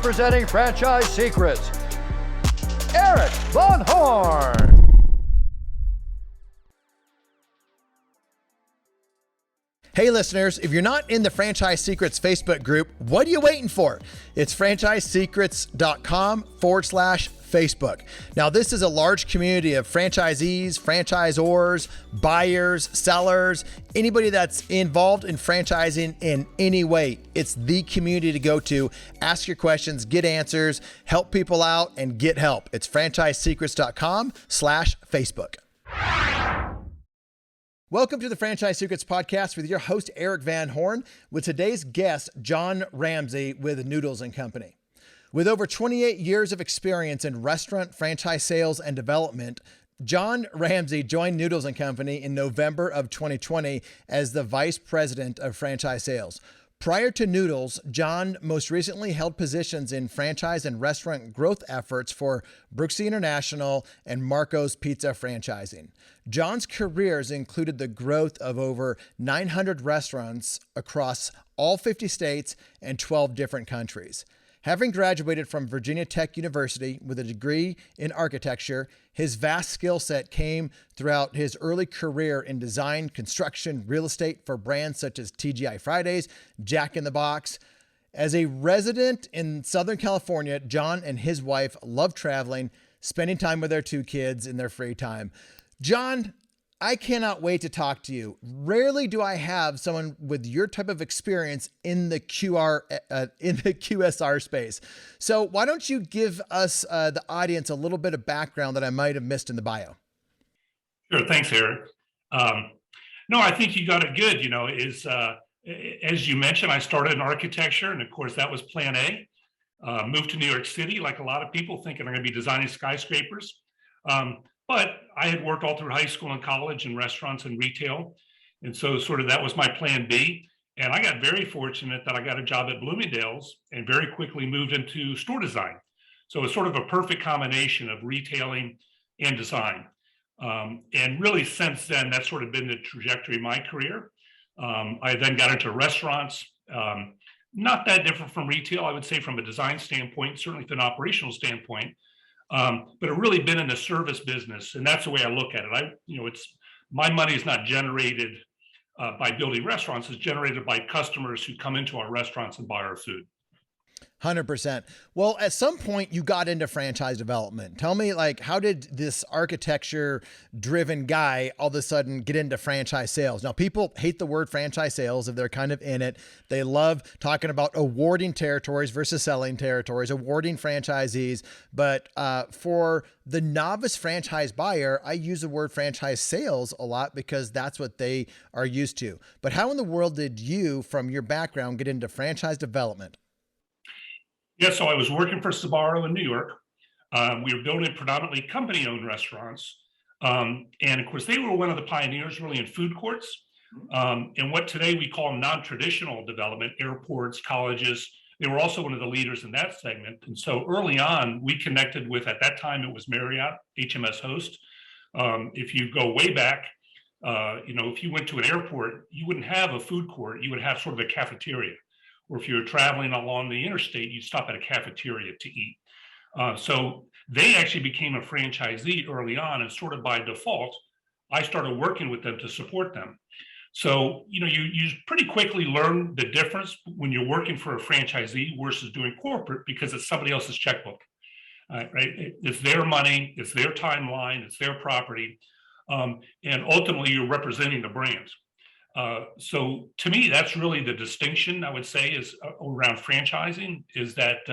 representing Franchise Secrets, Eric Von Horn. Hey listeners, if you're not in the Franchise Secrets Facebook group, what are you waiting for? It's franchisesecrets.com/Facebook. Now, this is a large community of franchisees, franchisors, buyers, sellers, anybody that's involved in franchising in any way. It's the community to go to. Ask your questions, get answers, help people out, and get help. It's franchisesecrets.com/Facebook. Welcome to the Franchise Secrets Podcast with your host, Eric Van Horn, with today's guest, John Ramsay with Noodles Company. With over 28 years of experience in restaurant franchise sales and development, John Ramsay joined Noodles Company in November of 2020 as the Vice President of Franchise Sales. Prior to Noodles, John most recently held positions in franchise and restaurant growth efforts for Bruxie International and Marco's Pizza Franchising. John's careers included the growth of over 900 restaurants across all 50 states and 12 different countries. Having graduated from Virginia Tech University with a degree in architecture, his vast skill set came throughout his early career in design, construction, real estate for brands such as TGI Fridays, Jack in the Box. As a resident in Southern California, John and his wife love traveling, spending time with their two kids in their free time. John, I cannot wait to talk to you. Rarely do I have someone with your type of experience in the QSR space. So why don't you give us, the audience, a little bit of background that I might have missed in the bio? Sure. Thanks, Eric. No, I think you got it good. As you mentioned, I started in architecture, and of course that was plan A. Moved to New York City, like a lot of people, thinking I'm going to be designing skyscrapers. But I had worked all through high school and college in restaurants and retail. And so sort of that was my plan B. And I got very fortunate that I got a job at Bloomingdale's and very quickly moved into store design. So it's sort of a perfect combination of retailing and design. And really since then, that's sort of been the trajectory of my career. I then got into restaurants, not that different from retail, I would say, from a design standpoint, certainly from an operational standpoint. But it really been in the service business, and that's the way I look at it. It's my money is not generated by building restaurants; it's generated by customers who come into our restaurants and buy our food. 100%. Well, at some point you got into franchise development. Tell me, how did this architecture driven guy all of a sudden get into franchise sales? Now, people hate the word franchise sales if they're kind of in it. They love talking about awarding territories versus selling territories, awarding franchisees. But for the novice franchise buyer, I use the word franchise sales a lot because that's what they are used to. But how in the world did you, from your background, get into franchise development? Yeah, so I was working for Sbarro in New York. We were building predominantly company-owned restaurants. And of course, they were one of the pioneers really in food courts. And what today we call non-traditional development, airports, colleges. They were also one of the leaders in that segment. And so early on, we connected with, at that time, it was Marriott, HMS Host. If you go way back, if you went to an airport, you wouldn't have a food court. You would have sort of a cafeteria. Or if you're traveling along the interstate, you stop at a cafeteria to eat. So they actually became a franchisee early on, and sort of by default, I started working with them to support them. So, you pretty quickly learn the difference when you're working for a franchisee versus doing corporate, because it's somebody else's checkbook, right? It's their money, it's their timeline, it's their property, and ultimately you're representing the brand. So to me, that's really the distinction I would say is around franchising, is that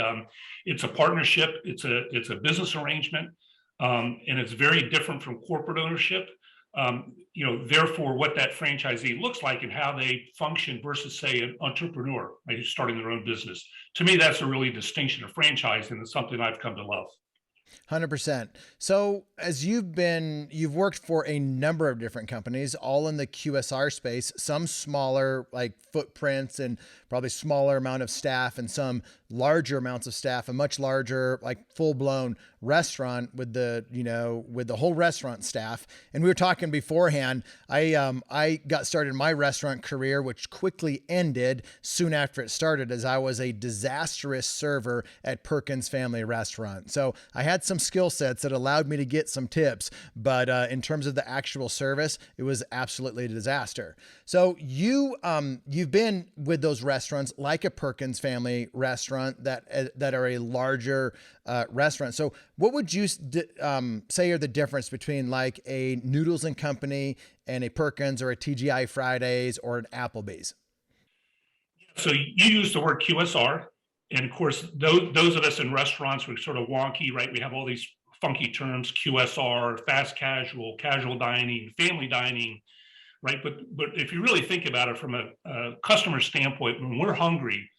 it's a partnership, it's a business arrangement, and it's very different from corporate ownership. Therefore, what that franchisee looks like and how they function versus, say, an entrepreneur, right, who's starting their own business. To me, that's a really distinction of franchising, and it's something I've come to love. 100%. So as you've worked for a number of different companies, all in the QSR space, some smaller like footprints and probably smaller amount of staff, and some larger amounts of staff, a much larger, like full blown restaurant with the whole restaurant staff. And we were talking beforehand, I got started my restaurant career, which quickly ended soon after it started, as I was a disastrous server at Perkins Family Restaurant. So I had some skill sets that allowed me to get some tips, but in terms of the actual service, it was absolutely a disaster. So you've been with those restaurants like a Perkins Family Restaurant that are a larger restaurant. So what would you say are the difference between like a Noodles and Company and a Perkins or a TGI Fridays or an Applebee's? So you use the word QSR, and of course, those of us in restaurants, we're sort of wonky, right? We have all these funky terms: QSR, fast casual, casual dining, family dining, right? But if you really think about it from a customer standpoint, when we're hungry,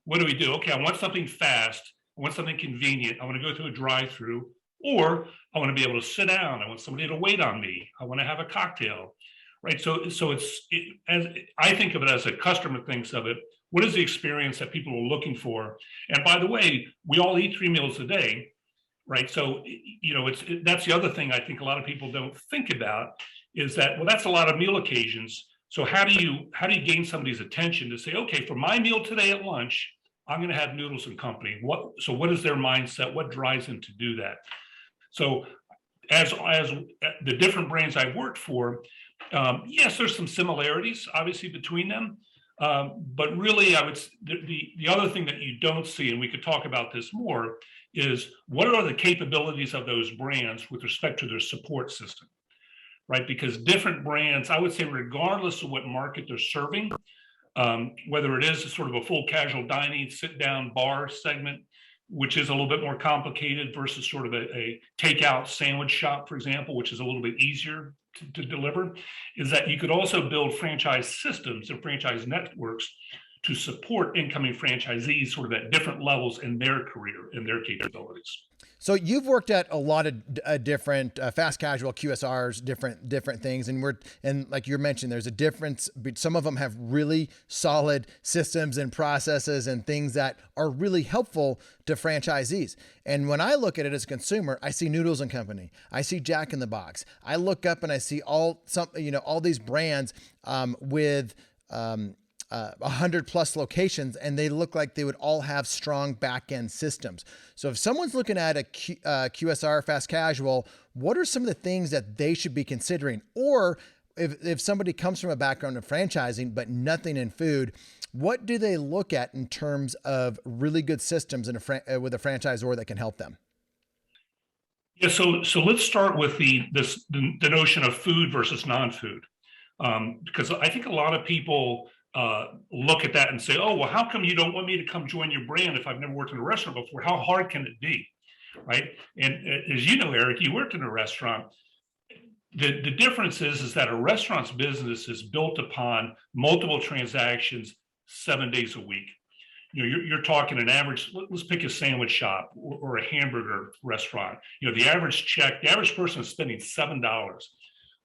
what do? Okay, I want something fast. I want something convenient. I want to go through a drive-through, or I want to be able to sit down. I want somebody to wait on me. I want to have a cocktail, right? So as I think of it, as a customer thinks of it, what is the experience that people are looking for? And by the way, we all eat 3 meals a day, right? So that's the other thing I think a lot of people don't think about, is that, well, that's a lot of meal occasions. So how do you gain somebody's attention to say, okay, for my meal today at lunch, I'm going to have Noodles and Company. What is their mindset? What drives them to do that? So as the different brands I've worked for, yes, there's some similarities obviously between them. But really, the other thing that you don't see, and we could talk about this more, is what are the capabilities of those brands with respect to their support system, right? Because different brands, I would say, regardless of what market they're serving, whether it is sort of a full casual dining, sit-down bar segment, which is a little bit more complicated, versus sort of a takeout sandwich shop, for example, which is a little bit easier to deliver, is that you could also build franchise systems and franchise networks to support incoming franchisees sort of at different levels in their career and their capabilities. So you've worked at a lot of different fast casual QSRs, different things, and like you mentioned, there's a difference. Some of them have really solid systems and processes and things that are really helpful to franchisees. And when I look at it as a consumer, I see Noodles and Company, I see Jack in the Box. I look up and I see all these brands with 100+ locations, and they look like they would all have strong back-end systems. So if someone's looking at a QSR fast casual, what are some of the things that they should be considering? Or if somebody comes from a background of franchising but nothing in food, what do they look at in terms of really good systems with a franchisor that can help them? Yeah, so let's start with the notion of food versus non-food, because I think a lot of people look at that and say, oh, well, how come you don't want me to come join your brand if I've never worked in a restaurant before? How hard can it be, right? And as you know, Eric, you worked in a restaurant. The difference is that a restaurant's business is built upon multiple transactions 7 days a week. You're talking an average, let's pick a sandwich shop or a hamburger restaurant. The average person is spending $7.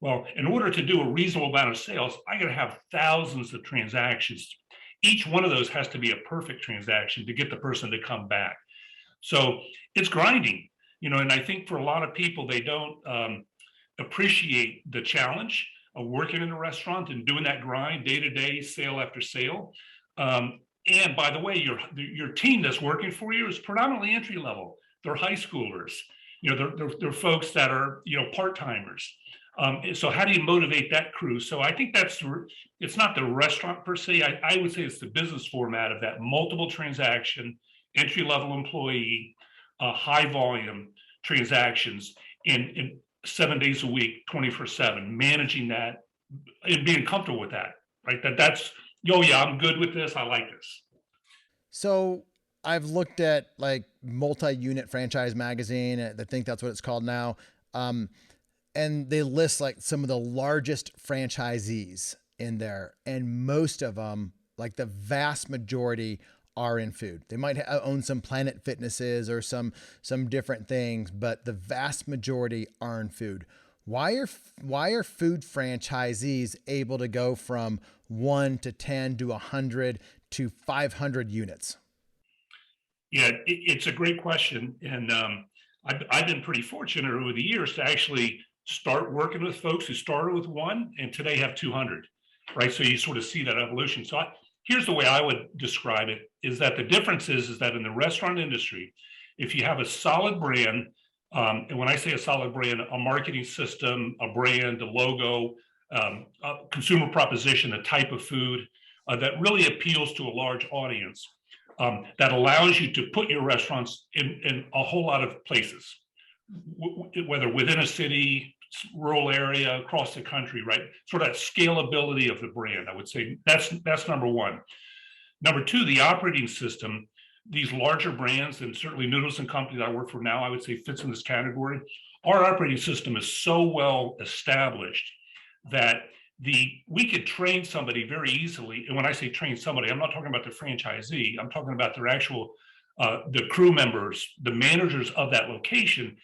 Well, in order to do a reasonable amount of sales, I got to have thousands of transactions. Each one of those has to be a perfect transaction to get the person to come back. So it's grinding, and I think for a lot of people, they don't appreciate the challenge of working in a restaurant and doing that grind day to day, sale after sale. And by the way, your team that's working for you is predominantly entry level. They're high schoolers. They're folks that are part-timers. So how do you motivate that crew? So I think it's not the restaurant per se. I would say it's the business format of that multiple transaction, entry-level employee, high volume transactions in 7 days a week, 24/7, managing that and being comfortable with that, right? That's, yeah, I'm good with this. I like this. So I've looked at like multi-unit franchise magazine. I think that's what it's called now. And they list like some of the largest franchisees in there. And most of them, like the vast majority, are in food. They might own some Planet Fitnesses or some different things, but the vast majority are in food. Why are food franchisees able to go from 1 to 10 to 100 to 500 units? Yeah, it's a great question. And I've been pretty fortunate over the years to actually start working with folks who started with 1 and today have 200, right? So you sort of see that evolution. So here's the way I would describe it, is that the difference is that in the restaurant industry, if you have a solid brand, and when I say a solid brand, a marketing system, a brand, a logo, a consumer proposition, a type of food that really appeals to a large audience, that allows you to put your restaurants in a whole lot of places, whether within a city, rural area, across the country, right? Sort of that scalability of the brand, I would say that's number one. Number two, the operating system. These larger brands, and certainly Noodles Company that I work for now, I would say fits in this category. Our operating system is so well established that we could train somebody very easily. And when I say train somebody, I'm not talking about the franchisee. I'm talking about their actual, the crew members, the managers of that location,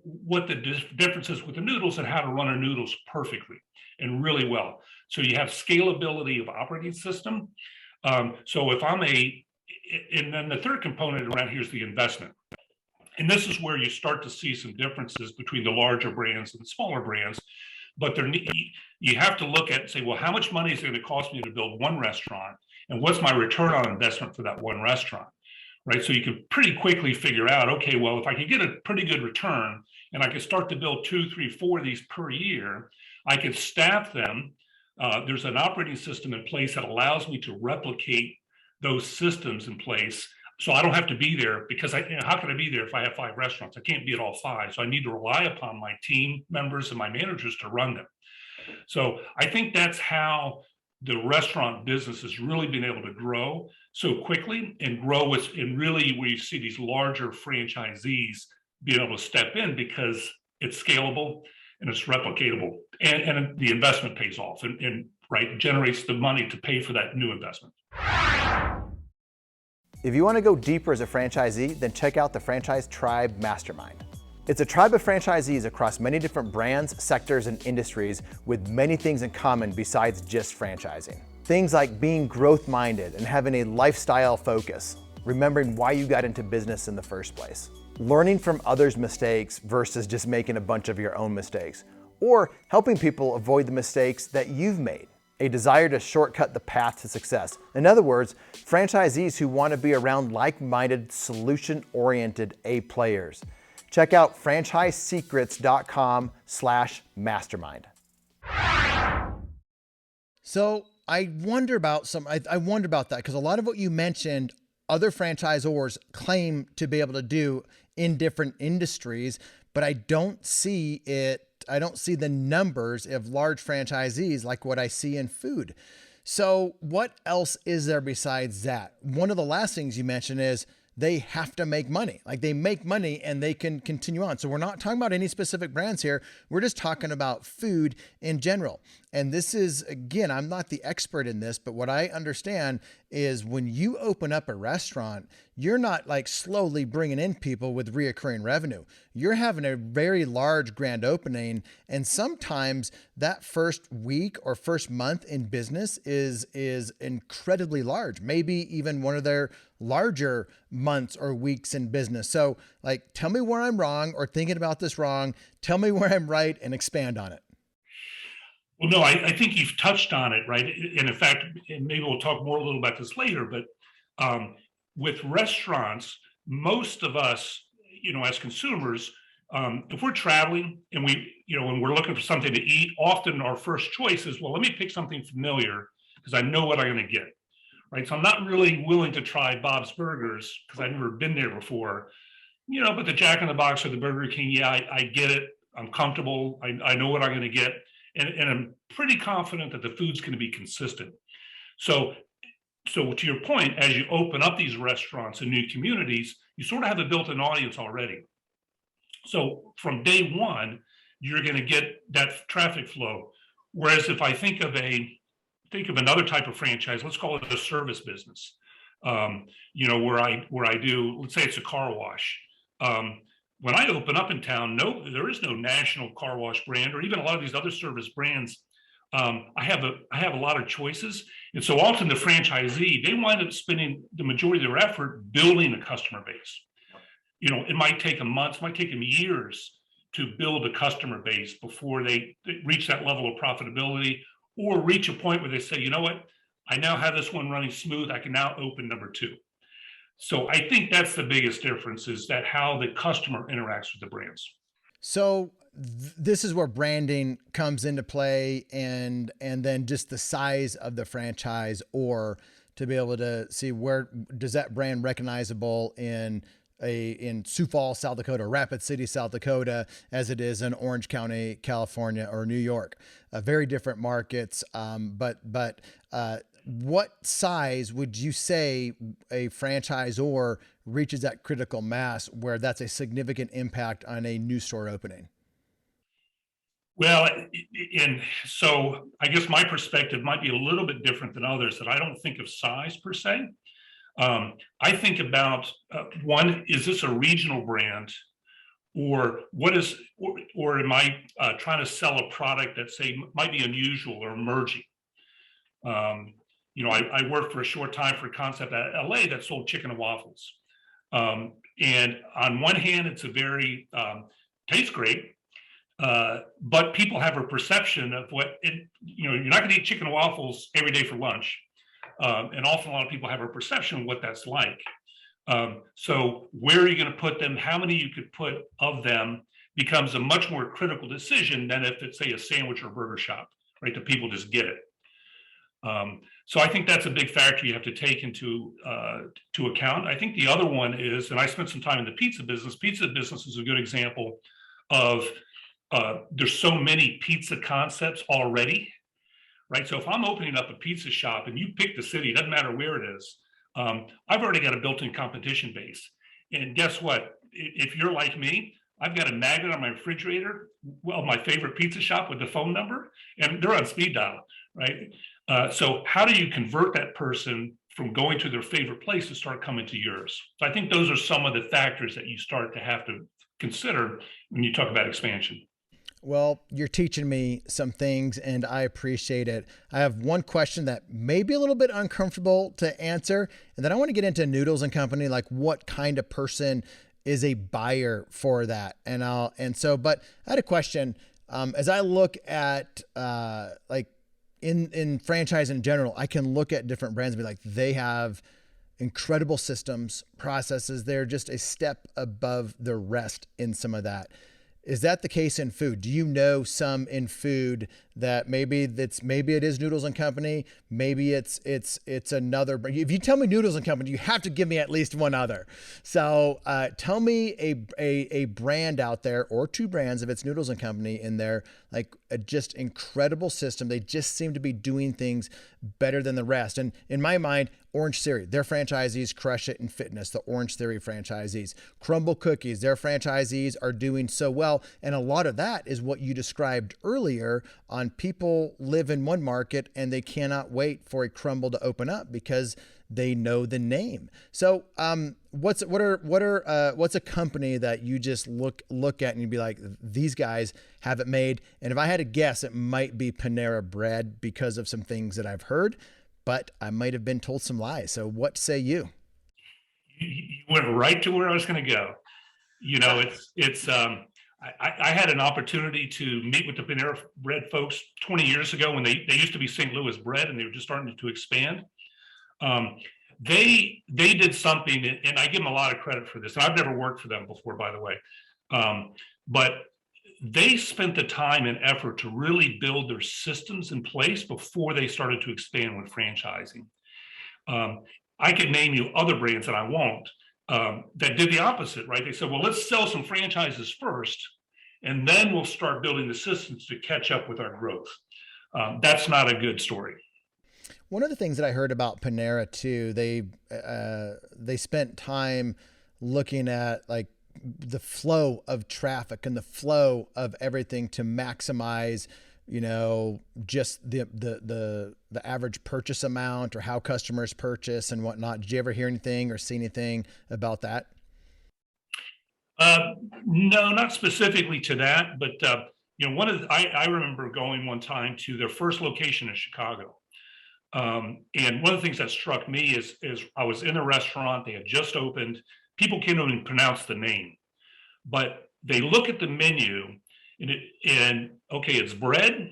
what the difference is with the noodles and how to run a noodles perfectly and really well. So you have scalability of operating system. So if and then the third component around here is the investment. And this is where you start to see some differences between the larger brands and the smaller brands. But you have to look at and say, well, how much money is it going to cost me to build one restaurant? And what's my return on investment for that one restaurant? Right. So you can pretty quickly figure out, okay, well, if I could get a pretty good return and I could start to build 2, 3, 4 of these per year, I could staff them. There's an operating system in place that allows me to replicate those systems in place. So I don't have to be there because how can I be there if I have 5 restaurants? I can't be at all 5. So I need to rely upon my team members and my managers to run them. So I think that's how the restaurant business has really been able to grow so quickly and grow and really where you see these larger franchisees being able to step in because it's scalable and it's replicatable and the investment pays off and right generates the money to pay for that new investment. If you want to go deeper as a franchisee, then check out the Franchise Tribe Mastermind. It's a tribe of franchisees across many different brands, sectors, and industries with many things in common besides just franchising. Things like being growth-minded and having a lifestyle focus, remembering why you got into business in the first place, learning from others' mistakes versus just making a bunch of your own mistakes, or helping people avoid the mistakes that you've made. A desire to shortcut the path to success. In other words, franchisees who want to be around like-minded, solution-oriented A players. Check out franchisesecrets.com/mastermind. So I wonder about that because a lot of what you mentioned, other franchisors claim to be able to do in different industries, but I don't see the numbers of large franchisees like what I see in food. So what else is there besides that? One of the last things you mentioned is they have to make money. Like they make money and they can continue on. So we're not talking about any specific brands here. We're just talking about food in general. And this is, again, I'm not the expert in this, but what I understand is when you open up a restaurant, you're not like slowly bringing in people with reoccurring revenue. You're having a very large grand opening. And sometimes that first week or first month in business is incredibly large, maybe even one of their larger months or weeks in business. So like, tell me where I'm wrong or thinking about this wrong. Tell me where I'm right and expand on it. Well, no, I think you've touched on it, right? And in fact, and maybe we'll talk more a little about this later, but with restaurants, most of us, as consumers, if we're traveling and when we're looking for something to eat, often our first choice is, well, let me pick something familiar because I know what I'm going to get, right? So I'm not really willing to try Bob's Burgers because I've never been there before, but the Jack in the Box or the Burger King, yeah, I get it. I'm comfortable. I know what I'm going to get. And I'm pretty confident that the food's going to be consistent. So to your point, as you open up these restaurants in new communities, you sort of have a built-in audience already. So from day one, you're going to get that traffic flow. Whereas if I think of another type of franchise, let's call it a service business. Where I do, let's say it's a car wash. When I open up in town, there is no national car wash brand or even a lot of these other service brands. I have a lot of choices, and so often the franchisee, they wind up spending the majority of their effort building a customer base. It might take them months, might take them years to build a customer base before they reach that level of profitability or reach a point where they say, you know what, I now have this one running smooth. I can now open number two. So I think that's the biggest difference, is that how the customer interacts with the brands. So this is where branding comes into play, and then just the size of the franchise, or to be able to see where does that brand recognizable in Sioux Falls, South Dakota, Rapid City, South Dakota, as it is in Orange County, California, or New York. Very different markets. But what size would you say a franchisor reaches that critical mass where that's a significant impact on a new store opening? Well, and so I guess my perspective might be a little bit different than others, that I don't think of size per se. I think about one, is this a regional brand, or or am I trying to sell a product that say might be unusual or emerging? I worked for a short time for a concept at LA that sold chicken and waffles. And on one hand, it's a very tastes great, but people have a perception of you're not going to eat chicken and waffles every day for lunch. And often a lot of people have a perception of what that's like. So where are you going to put them? How many you could put of them becomes a much more critical decision than if it's, say, a sandwich or burger shop, right? The people just get it. So I think that's a big factor you have to take into account. I think the other one is, and I spent some time in the pizza business. Pizza business is a good example of there's so many pizza concepts already, right? So if I'm opening up a pizza shop and you pick the city, it doesn't matter where it is, I've already got a built-in competition base. And guess what? If you're like me, I've got a magnet on my refrigerator, well, my favorite pizza shop with the phone number, and they're on speed dial, right? So how do you convert that person from going to their favorite place to start coming to yours? So I think those are some of the factors that you start to have to consider when you talk about expansion. Well, you're teaching me some things and I appreciate it. I have one question that may be a little bit uncomfortable to answer, and then I want to get into Noodles and Company, like what kind of person is a buyer for that. But I had a question. As I look at in franchise in general, I can look at different brands and be like, they have incredible systems, processes. They're just a step above the rest in some of that. Is that the case in food? Do you know some in food that maybe it is Noodles and Company, maybe it's another? If you tell me Noodles and Company, you have to give me at least one other. So tell me a brand out there, or two brands if it's Noodles and Company in there, like a just incredible system. They just seem to be doing things better than the rest. And in my mind, Orange Theory, their franchisees crush it in fitness. The Orange Theory franchisees. Crumble Cookies, their franchisees are doing so well. And a lot of that is what you described earlier on people live in one market and they cannot wait for a Crumble to open up because they know the name. So what's a company that you just look at and you'd be like, these guys have it made? And if I had to guess, it might be Panera Bread because of some things that I've heard, but I might have been told some lies. So what say you? You went right to where I was going to go. I had an opportunity to meet with the Panera Bread folks 20 years ago when they used to be St. Louis Bread and they were just starting to expand. They did something, and I give them a lot of credit for this. And I've never worked for them before, by the way. But they spent the time and effort to really build their systems in place before they started to expand with franchising. I could name you other brands that I won't, that did the opposite, right? They said, well, let's sell some franchises first, and then we'll start building the systems to catch up with our growth. That's not a good story. One of the things that I heard about Panera too, they spent time looking at like the flow of traffic and the flow of everything to maximize just the average purchase amount or how customers purchase and whatnot? Did you ever hear anything or see anything about that? No, not specifically to that, but I remember going one time to their first location in Chicago. And one of the things that struck me is I was in a restaurant, they had just opened, people can't even pronounce the name, but they look at the menu and okay, it's bread,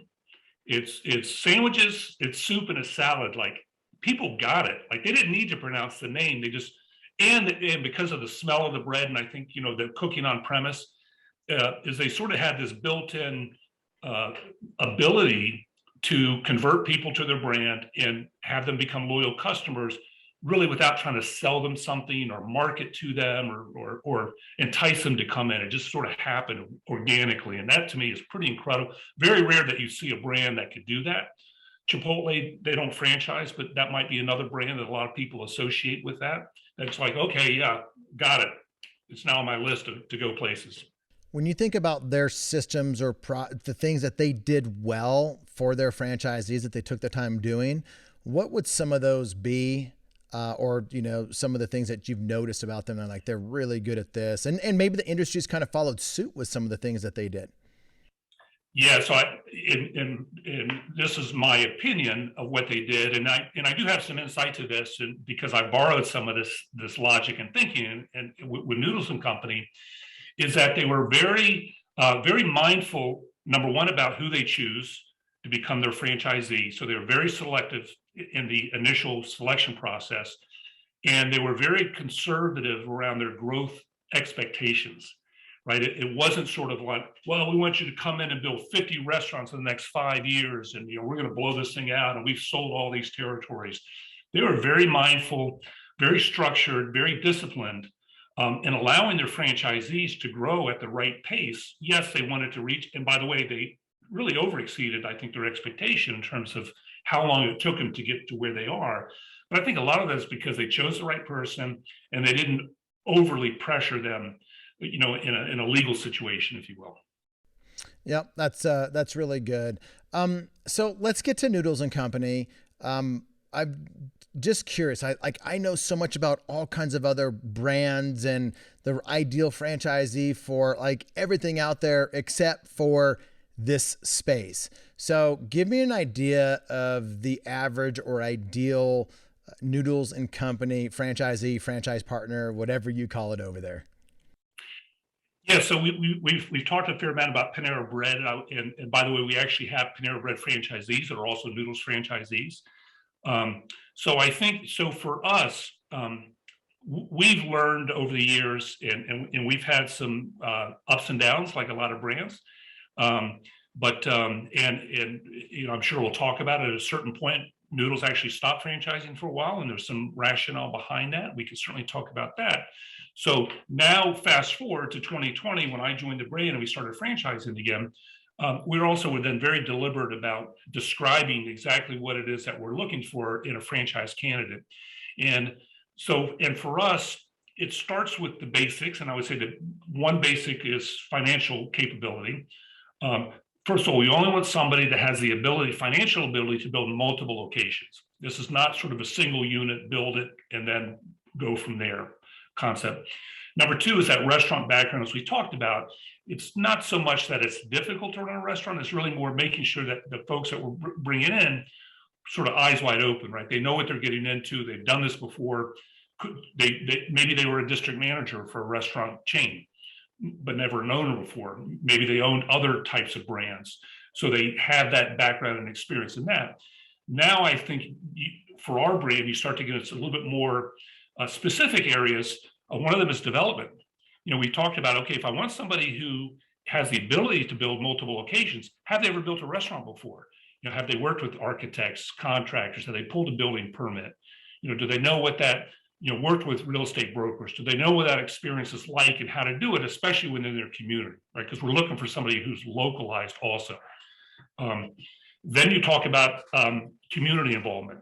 it's sandwiches, it's soup and a salad. Like people got it. Like they didn't need to pronounce the name. They just, and because of the smell of the bread, and I think, the cooking on premise, is they sort of had this built-in ability to convert people to their brand and have them become loyal customers, really without trying to sell them something or market to them or entice them to come in. It just sort of happened organically. And that to me is pretty incredible. Very rare that you see a brand that could do that. Chipotle, they don't franchise, but that might be another brand that a lot of people associate with that. It's like, okay, yeah, got it. It's now on my list to go places. When you think about their systems or the things that they did well for their franchisees that they took the time doing, what would some of those be? Or, some of the things that you've noticed about them and like, they're really good at this, and maybe the industry's kind of followed suit with some of the things that they did. Yeah, so this is my opinion of what they did, and I do have some insight to this, and because I borrowed some of this logic and thinking, and with Noodles Company, is that they were very very mindful. Number one, about who they choose to become their franchisee. So they were very selective in the initial selection process, and they were very conservative around their growth expectations. Right? It wasn't sort of like, well, we want you to come in and build 50 restaurants in the next 5 years, and we're going to blow this thing out, and we've sold all these territories. They were very mindful, very structured, very disciplined, in allowing their franchisees to grow at the right pace. Yes, they wanted to reach, and by the way, they really overexceeded, I think, their expectation in terms of how long it took them to get to where they are. But I think a lot of that is because they chose the right person and they didn't overly pressure them, in a legal situation, if you will. Yeah, that's really good. So let's get to Noodles and Company. I'm just curious. I know so much about all kinds of other brands and the ideal franchisee for like everything out there except for this space. So give me an idea of the average or ideal Noodles and Company franchisee, franchise partner, whatever you call it over there. Yeah, so we've talked a fair amount about Panera Bread, and by the way, we actually have Panera Bread franchisees that are also Noodles franchisees. So I think, so for us, we've learned over the years, and we've had some ups and downs, like a lot of brands. But I'm sure we'll talk about it. At a certain point, Noodles actually stopped franchising for a while, and there's some rationale behind that. We can certainly talk about that. So now, fast forward to 2020, when I joined the brand and we started franchising again, we were also then very deliberate about describing exactly what it is that we're looking for in a franchise candidate. And for us, it starts with the basics. And I would say that one basic is financial capability. First of all, we only want somebody that has the financial ability to build multiple locations. This is not sort of a single unit, build it, and then go from there concept. Number two is that restaurant background, as we talked about. It's not so much that it's difficult to run a restaurant, it's really more making sure that the folks that we're bringing in sort of eyes wide open, right? They know what they're getting into. They've done this before. Maybe they were a district manager for a restaurant chain, but never an owner before. Maybe they owned other types of brands. So they have that background and experience in that. Now, I think for our brand, you start to get into a little bit more specific areas. One of them is development. We talked about, okay, if I want somebody who has the ability to build multiple locations, have they ever built a restaurant before? Have they worked with architects, contractors? Have they pulled a building permit? Do they know what that, worked with real estate brokers? Do they know what that experience is like and how to do it, especially within their community, right? Because we're looking for somebody who's localized also. Then you talk about community involvement.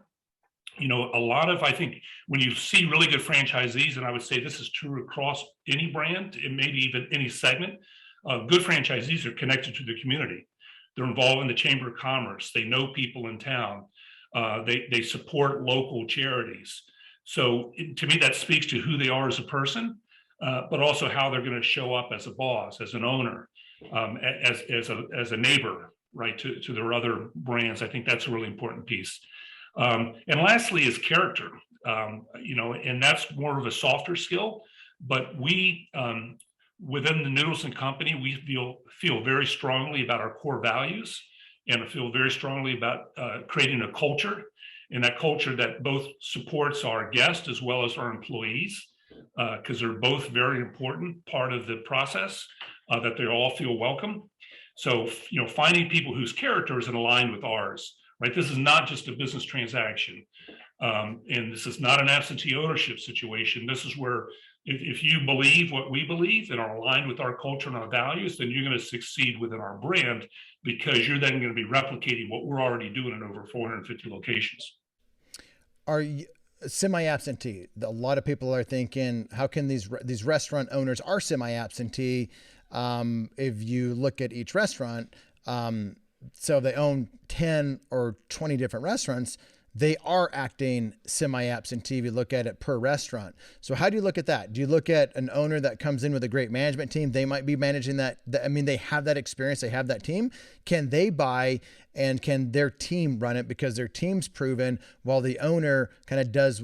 A lot of, I think, when you see really good franchisees, and I would say this is true across any brand and maybe even any segment, good franchisees are connected to the community. They're involved in the Chamber of Commerce. They know people in town. They support local charities. So to me, that speaks to who they are as a person, but also how they're going to show up as a boss, as an owner, as a neighbor, right, to their other brands. I think that's a really important piece. And lastly is character, and that's more of a softer skill, but we, within the Noodles Company, we feel very strongly about our core values, and I feel very strongly about creating a culture, and that culture that both supports our guests as well as our employees, because they're both very important part of the process, that they all feel welcome. So, finding people whose character is aligned with ours, right? This is not just a business transaction. And this is not an absentee ownership situation. This is where if you believe what we believe and are aligned with our culture and our values, then you're going to succeed within our brand, because you're then going to be replicating what we're already doing in over 450 locations. Are you semi-absentee? A lot of people are thinking, how can these restaurant owners are semi-absentee? If you look at each restaurant, so they own 10 or 20 different restaurants, they are acting semi-absentee if you look at it per restaurant. So how do you look at that? Do you look at an owner that comes in with a great management team? They might be managing that. I mean, they have that experience. They have that team. Can they buy, and can their team run it because their team's proven, while the owner kind of does,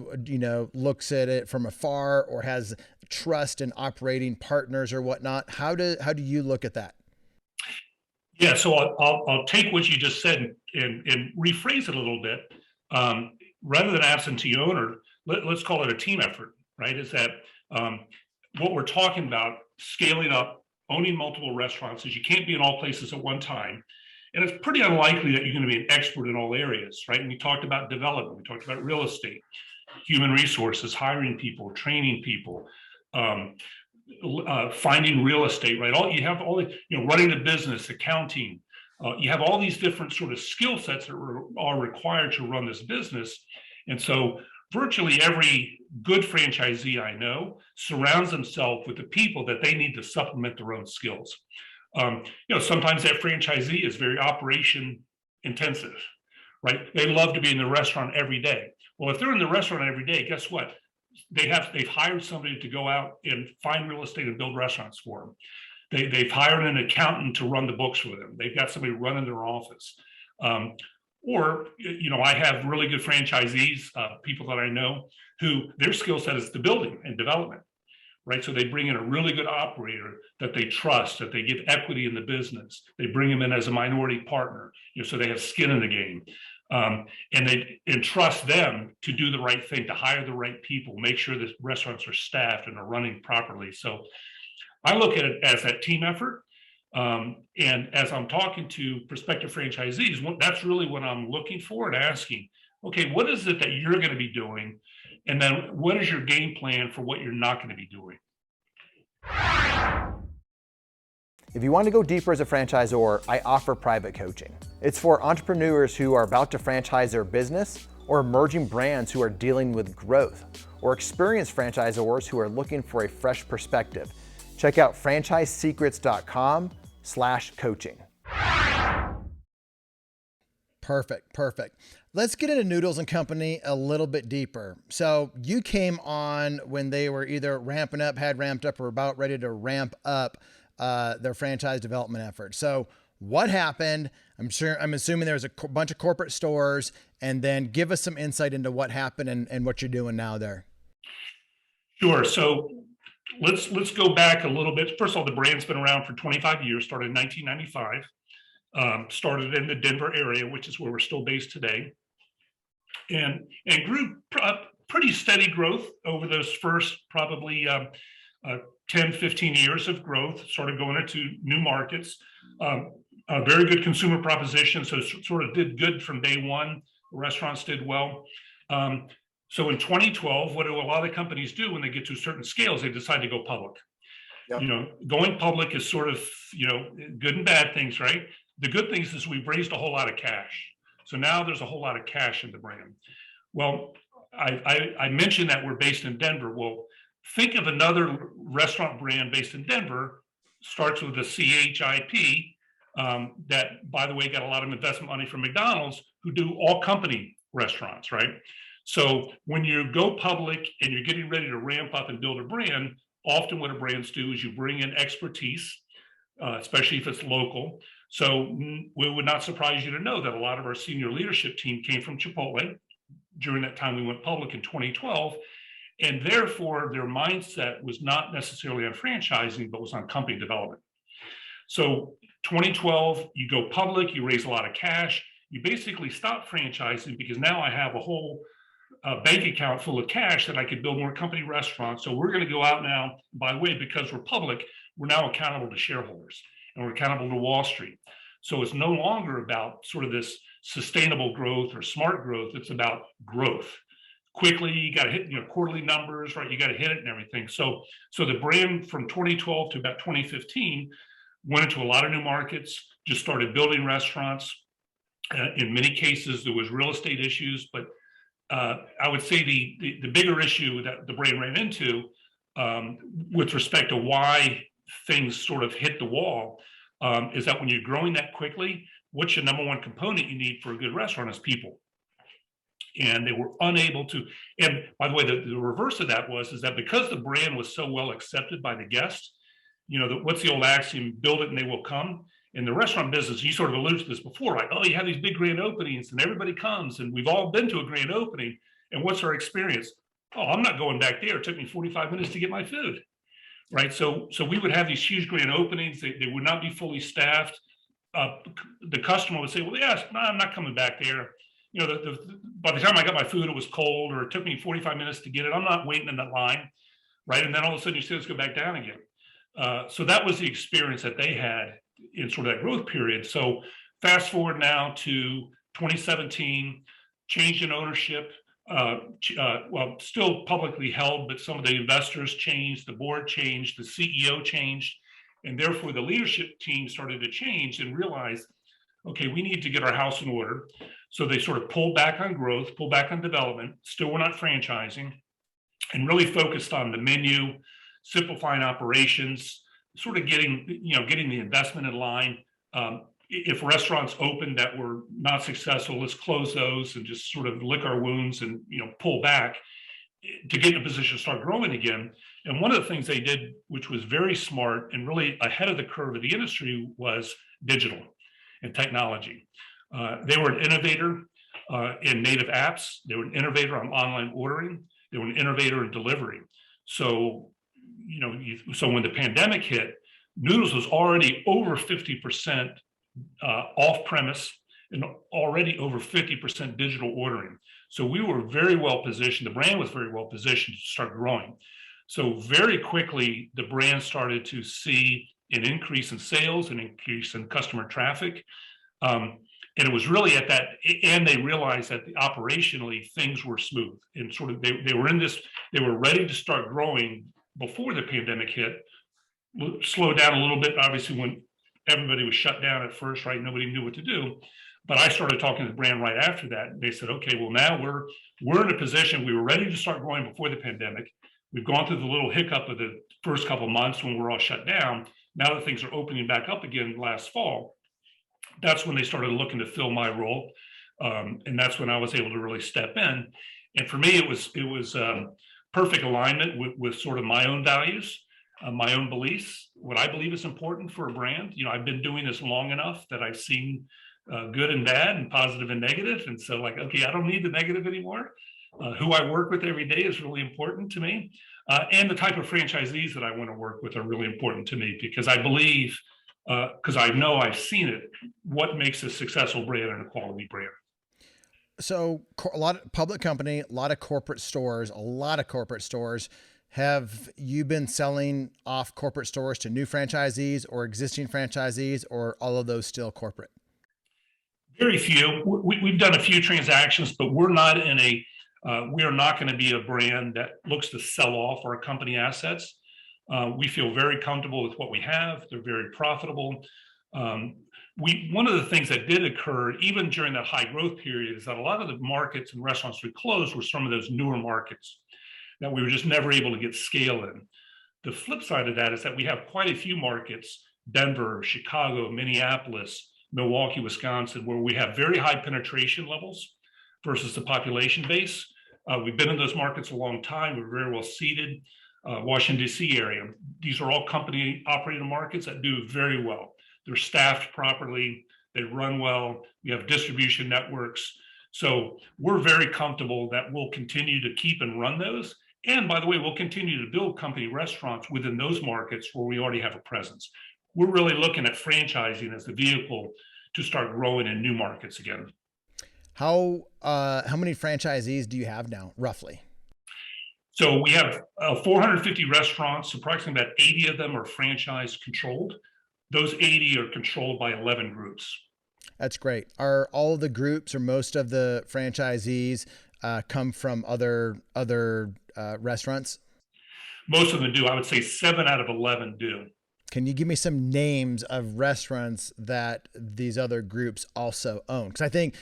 looks at it from afar or has trust in operating partners or whatnot? How do you look at that? Yeah, so I'll take what you just said and rephrase it a little bit. Rather than absentee owner, let's call it a team effort, right? Is that what we're talking about, scaling up, owning multiple restaurants, is you can't be in all places at one time. And it's pretty unlikely that you're going to be an expert in all areas, right? And we talked about development, we talked about real estate, human resources, hiring people, training people, finding real estate, right? You have all the, running a business, accounting. You have all these different sort of skill sets that are required to run this business. And so virtually every good franchisee I know surrounds themselves with the people that they need to supplement their own skills. Sometimes that franchisee is very operation intensive, right? They love to be in the restaurant every day. Well, if they're in the restaurant every day, guess what? They've hired somebody to go out and find real estate and build restaurants for them. They've hired an accountant to run the books for them. They've got somebody running their office. Or I have really good franchisees, people that I know, who their skill set is the building and development, right? So they bring in a really good operator that they trust, that they give equity in the business. They bring them in as a minority partner, so they have skin in the game. And they entrust them to do the right thing, to hire the right people, make sure that restaurants are staffed and are running properly. So I look at it as that team effort. And as I'm talking to prospective franchisees, that's really what I'm looking for and asking, okay, what is it that you're going to be doing? And then what is your game plan for what you're not going to be doing? If you want to go deeper as a franchisor, I offer private coaching. It's for entrepreneurs who are about to franchise their business, or emerging brands who are dealing with growth, or experienced franchisors who are looking for a fresh perspective. Check out franchisesecrets.com/coaching. Perfect. Let's get into Noodles Company a little bit deeper. So you came on when they were either had ramped up, or about ready to ramp up their franchise development effort. So what happened? I'm assuming there was a bunch of corporate stores, and then give us some insight into what happened and what you're doing now there. Sure. So let's go back a little bit. First of all, the brand's been around for 25 years, started in 1995, started in the Denver area, which is where we're still based today, and grew pretty steady growth over those first probably 10, 15 years of growth, started going into new markets, a very good consumer proposition. So sort of did good from day one. The restaurants did well. So in 2012, what do a lot of companies do when they get to certain scales? They decide to go public. Yep. Going public is sort of, good and bad things, right? The good things is we've raised a whole lot of cash. So now there's a whole lot of cash in the brand. Well, I mentioned that we're based in Denver. Well, think of another restaurant brand based in Denver, starts with a CHIP, that, by the way, got a lot of investment money from McDonald's, who do all company restaurants, right? So when you go public and you're getting ready to ramp up and build a brand, often what brands do is you bring in expertise, especially if it's local. So it would not surprise you to know that a lot of our senior leadership team came from Chipotle during that time we went public in 2012. And therefore, their mindset was not necessarily on franchising, but was on company development. So 2012, you go public, you raise a lot of cash, you basically stop franchising because now I have a whole bank account full of cash that I could build more company restaurants. So we're going to go out now, by the way, because we're public, we're now accountable to shareholders and we're accountable to Wall Street. So it's no longer about sort of this sustainable growth or smart growth. It's about growth. Quickly, you got to hit, quarterly numbers, right? You got to hit it and everything. So the brand from 2012 to about 2015 went into a lot of new markets, just started building restaurants. In many cases, there was real estate issues, but I would say the bigger issue that the brand ran into with respect to why things sort of hit the wall is that when you're growing that quickly, what's your number one component you need for a good restaurant is people. And they were unable to, and by the way, the reverse of that is that because the brand was so well accepted by the guests, what's the old axiom, build it and they will come. In the restaurant business, you sort of alluded to this before, right? Oh, you have these big grand openings and everybody comes, and we've all been to a grand opening. And what's our experience? Oh, I'm not going back there. It took me 45 minutes to get my food, right? So we would have these huge grand openings. They would not be fully staffed. The customer would say, well, yes, no, I'm not coming back there. By the time I got my food, it was cold, or it took me 45 minutes to get it. I'm not waiting in that line, right? And then all of a sudden you say, let's go back down again. So that was the experience that they had in sort of that growth period. So fast forward now to 2017, change in ownership, still publicly held, but some of the investors changed, the board changed, the CEO changed, and therefore the leadership team started to change and realize, okay, we need to get our house in order. So they sort of pulled back on growth, pulled back on development, still we're not franchising, and really focused on the menu, simplifying operations, sort of getting the investment in line. If restaurants open that were not successful, let's close those and just sort of lick our wounds and pull back to get in a position to start growing again. And one of the things they did, which was very smart and really ahead of the curve of the industry, was digital and technology. They were an innovator in native apps. They were an innovator on online ordering. They were an innovator in delivery. So so when the pandemic hit, Noodles was already over 50% off-premise and already over 50% digital ordering. So we were very well positioned. The brand was very well positioned to start growing. So very quickly, the brand started to see an increase in sales, an increase in customer traffic. And it was really at that, and they realized that operationally things were smooth and sort of they were ready to start growing before the pandemic hit. Slowed down a little bit, obviously, when everybody was shut down at first, right? Nobody knew what to do. But I started talking to the brand right after that. And they said, okay, well, now we're in a position, we were ready to start growing before the pandemic. We've gone through the little hiccup of the first couple of months when we're all shut down. Now that things are opening back up again last fall, that's when they started looking to fill my role. And that's when I was able to really step in. And for me, it was perfect alignment with sort of my own values, my own beliefs, what I believe is important for a brand. I've been doing this long enough that I've seen good and bad and positive and negative. And so okay, I don't need the negative anymore. Who I work with every day is really important to me. And the type of franchisees that I want to work with are really important to me, because I believe, because I know I've seen it, what makes a successful brand and a quality brand. So a lot of public company, a lot of corporate stores. Have you been selling off corporate stores to new franchisees or existing franchisees, or all of those still corporate? Very few. We've done a few transactions, but we're not in we are not going to be a brand that looks to sell off our company assets. We feel very comfortable with what we have. They're very profitable. One of the things that did occur, even during that high growth period, is that a lot of the markets and restaurants we closed were some of those newer markets that we were just never able to get scale in. The flip side of that is that we have quite a few markets Denver, Chicago, Minneapolis, Milwaukee, Wisconsin, where we have very high penetration levels versus the population base. We've been in those markets a long time. We're very well seated. Washington, D.C. area. These are all company operated markets that do very well. They're staffed properly. They run well. We have distribution networks. So we're very comfortable that we'll continue to keep and run those. And by the way, we'll continue to build company restaurants within those markets where we already have a presence. We're really looking at franchising as the vehicle to start growing in new markets again. How many franchisees do you have now, roughly? So we have 450 restaurants. Approximately about 80 of them are franchise controlled. Those 80 are controlled by 11 groups. That's great. Are all the groups or most of the franchisees come from other restaurants? Most of them do. I would say 7 out of 11 do. Can you give me some names of restaurants that these other groups also own? Because I think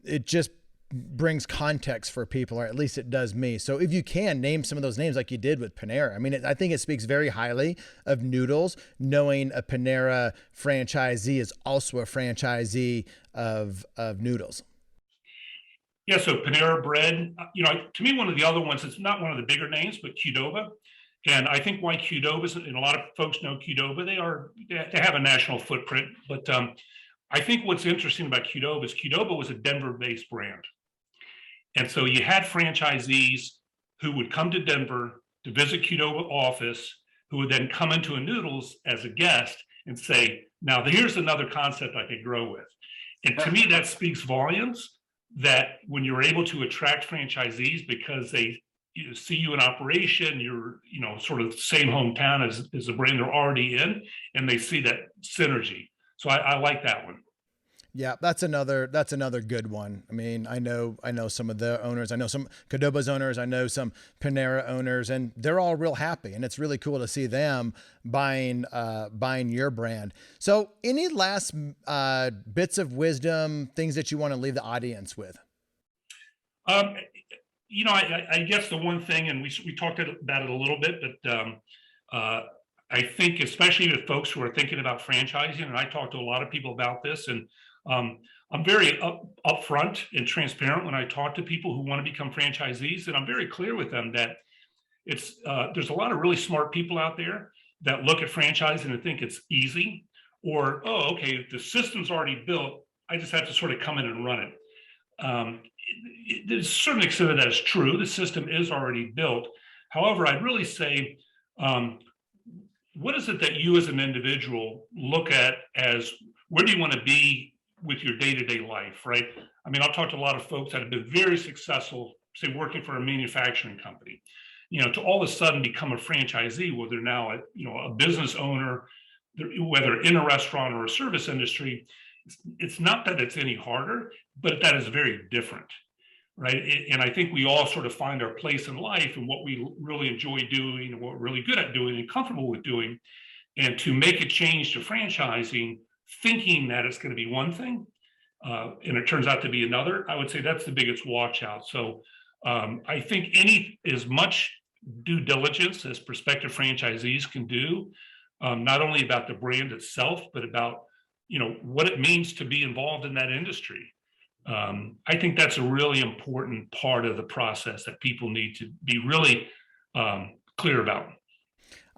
it just brings context for people, or at least it does me. So if you can name some of those names like you did with Panera, I mean, I think it speaks very highly of Noodles, knowing a Panera franchisee is also a franchisee of Noodles. Yeah, so Panera Bread, to me, one of the other ones, it's not one of the bigger names, but Qdoba. And I think why Qdoba, and a lot of folks know Qdoba, they have a national footprint. But I think what's interesting about Qdoba is Qdoba was a Denver-based brand. And so you had franchisees who would come to Denver to visit Qdoba office, who would then come into a Noodles as a guest and say, now here's another concept I could grow with. And to me, that speaks volumes that when you're able to attract franchisees because they see you in operation, you're sort of the same hometown as the brand they're already in, and they see that synergy. So I like that one. Yeah, that's another good one. I mean, I know some of the owners, I know some Qdoba's owners, I know some Panera owners, and they're all real happy. And it's really cool to see them buying your brand. So any last bits of wisdom, things that you want to leave the audience with? I guess the one thing, and we talked about it a little bit, but I think especially with folks who are thinking about franchising, and I talk to a lot of people about this, and I'm very upfront and transparent when I talk to people who want to become franchisees, and I'm very clear with them that there's a lot of really smart people out there that look at franchising and think it's easy, or okay, the system's already built, I just have to sort of come in and run it. There's a certain extent of that is true. The system is already built. However, I'd really say, what is it that you as an individual look at as where do you want to be with your day-to-day life, right? I mean, I've talked to a lot of folks that have been very successful, say, working for a manufacturing company, to all of a sudden become a franchisee, where they're now a business owner, whether in a restaurant or a service industry. It's not that it's any harder, but that is very different, right? And I think we all sort of find our place in life and what we really enjoy doing and what we're really good at doing and comfortable with doing. And to make a change to franchising, thinking that it's going to be one thing, and it turns out to be another, I would say that's the biggest watch out. So I think as much due diligence as prospective franchisees can do, not only about the brand itself, but about what it means to be involved in that industry. I think that's a really important part of the process that people need to be really clear about.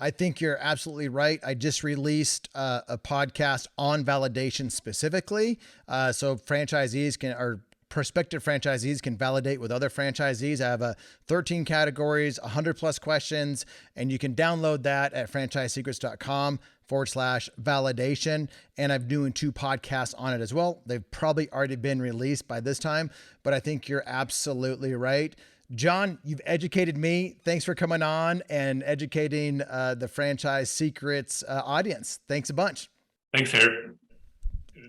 I think you're absolutely right. I just released a podcast on validation specifically. So franchisees or prospective franchisees can validate with other franchisees. I have 13 categories, 100 plus questions, and you can download that at franchisesecrets.com/validation. And I'm doing 2 podcasts on it as well. They've probably already been released by this time, but I think you're absolutely right. John, you've educated me. Thanks for coming on and educating the Franchise Secrets audience. Thanks a bunch. Thanks, Eric. Good to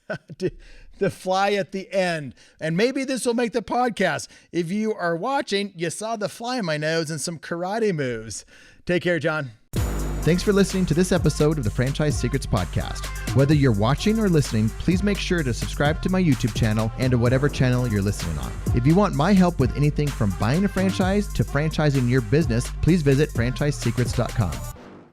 talk to you. The fly at the end. And maybe this will make the podcast. If you are watching, you saw the fly in my nose and some karate moves. Take care, John. Thanks for listening to this episode of the Franchise Secrets Podcast. Whether you're watching or listening, please make sure to subscribe to my YouTube channel and to whatever channel you're listening on. If you want my help with anything from buying a franchise to franchising your business, please visit franchisesecrets.com.